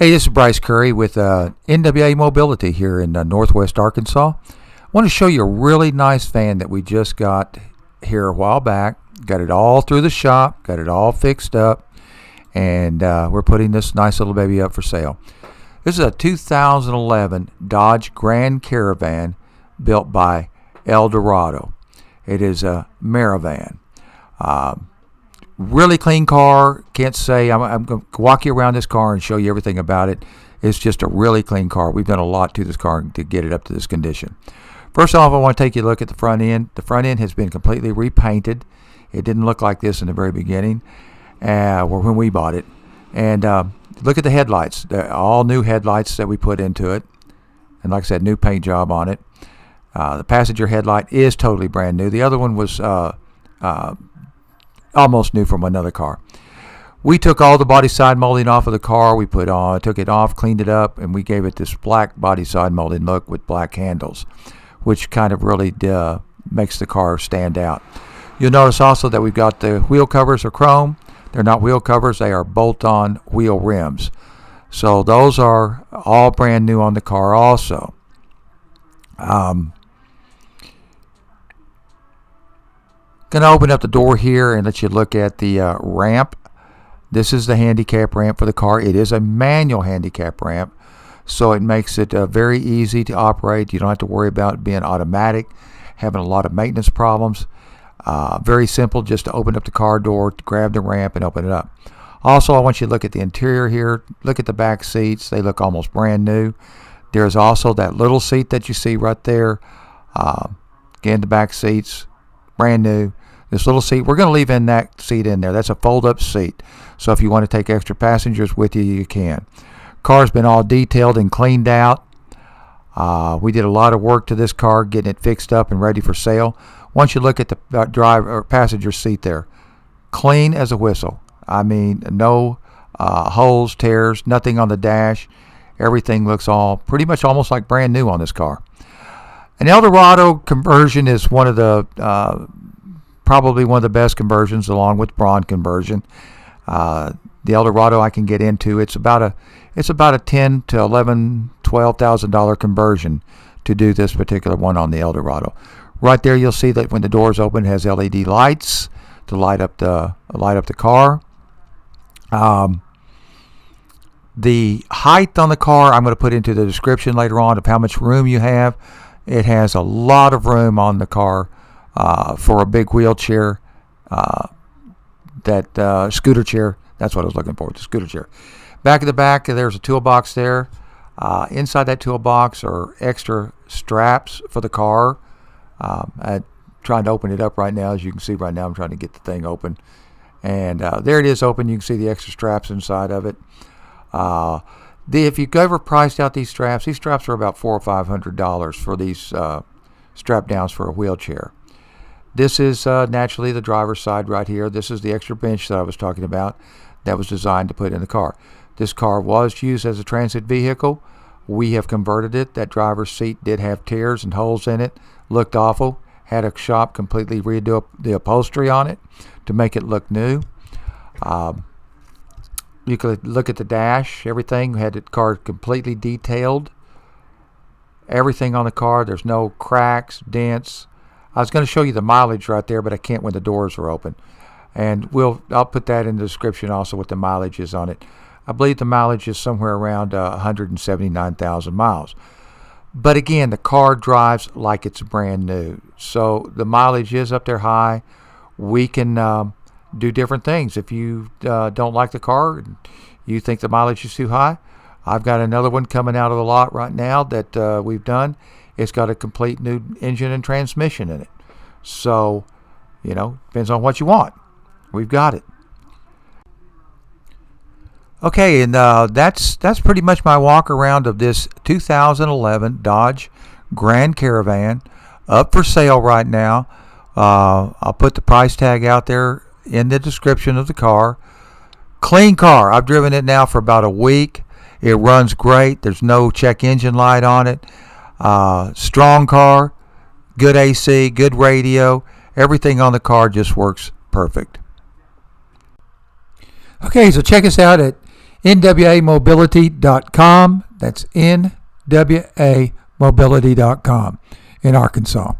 Hey, this is Bryce Curry with NWA Mobility here in Northwest Arkansas. I want to show you a really nice van that we just got here a while back. Got it all through the shop, got it all fixed up, and we're putting this nice little baby up for sale. This is a 2011 Dodge Grand Caravan built by Eldorado. It is a Amerivan. Really clean car. Can't say I'm going to walk you around this car and show you everything about it. It's just a really clean car. We've done a lot to this car to get it up to this condition. First off, I want to take you a look at the front end. The front end has been completely repainted. It didn't look like this in the very beginning, when we bought it. And look at the headlights. They're all new headlights that we put into it. And like I said, new paint job on it. The passenger headlight is totally brand new. The other one was almost new from another car. We took all the body side molding off of the car. We took it off, cleaned it up, and we gave it this black body side molding look with black handles, which kind of really makes the car stand out. You'll notice also that we've got the wheel covers are chrome. They're not wheel covers, they are bolt-on wheel rims. So those are all brand new on the car also. Going to open up the door here and let you look at the ramp. This is the handicap ramp for the car. It is a manual handicap ramp, so it makes it very easy to operate. You don't have to worry about it being automatic, having a lot of maintenance problems. Very simple, just to open up the car door, to grab the ramp and open it up. Also, I want you to look at the interior here. Look at the back seats. They look almost brand new. There's also that little seat that you see right there. Again, the back seats, brand new. This little seat, we're going to leave in that seat in there. That's a fold-up seat. So if you want to take extra passengers with you, you can. Car's been all detailed and cleaned out. We did a lot of work to this car, getting it fixed up and ready for sale. Once you look at the driver or passenger seat there, clean as a whistle. I mean, no holes, tears, nothing on the dash. Everything looks all pretty much almost like brand new on this car. An Eldorado conversion is one of the probably one of the best conversions, along with Braun conversion. The Eldorado I can get into. It's about a $10,000 to $12,000 conversion to do this particular one on the Eldorado. Right there, you'll see that when the doors open, it has LED lights to light up the car. The height on the car, I'm going to put into the description later on of how much room you have. It has a lot of room on the car for a big wheelchair, scooter chair. That's what I was looking for, the scooter chair. Back of the back, there's a toolbox there. Inside that toolbox are extra straps for the car. I'm trying to open it up right now. As you can see right now, I'm trying to get the thing open. And there it is open. You can see the extra straps inside of it. If you've ever priced out these straps are about $400 or $500 for these strap downs for a wheelchair. This is naturally the driver's side right here. This is the extra bench that I was talking about that was designed to put in the car. This car was used as a transit vehicle. We have converted it. That driver's seat did have tears and holes in it. Looked awful. Had a shop completely redo the upholstery on it to make it look new. You could look at the dash. Everything had the car completely detailed. Everything on the car. There's no cracks, dents. I was going to show you the mileage right there, but I can't when the doors are open. And I'll put that in the description also what the mileage is on it. I believe the mileage is somewhere around 179,000 miles. But again, the car drives like it's brand new. So the mileage is up there high. We can do different things. If you don't like the car and you think the mileage is too high, I've got another one coming out of the lot right now that we've done. It's got a complete new engine and transmission in it. So, depends on what you want. We've got it. Okay, and that's pretty much my walk around of this 2011 Dodge Grand Caravan up for sale right now. I'll put the price tag out there in the description of the car. Clean car. I've driven it now for about a week. It runs great. There's no check engine light on it. Strong car, good AC, good radio. Everything on the car just works perfect. Okay, so check us out at nwamobility.com. That's nwamobility.com in Arkansas.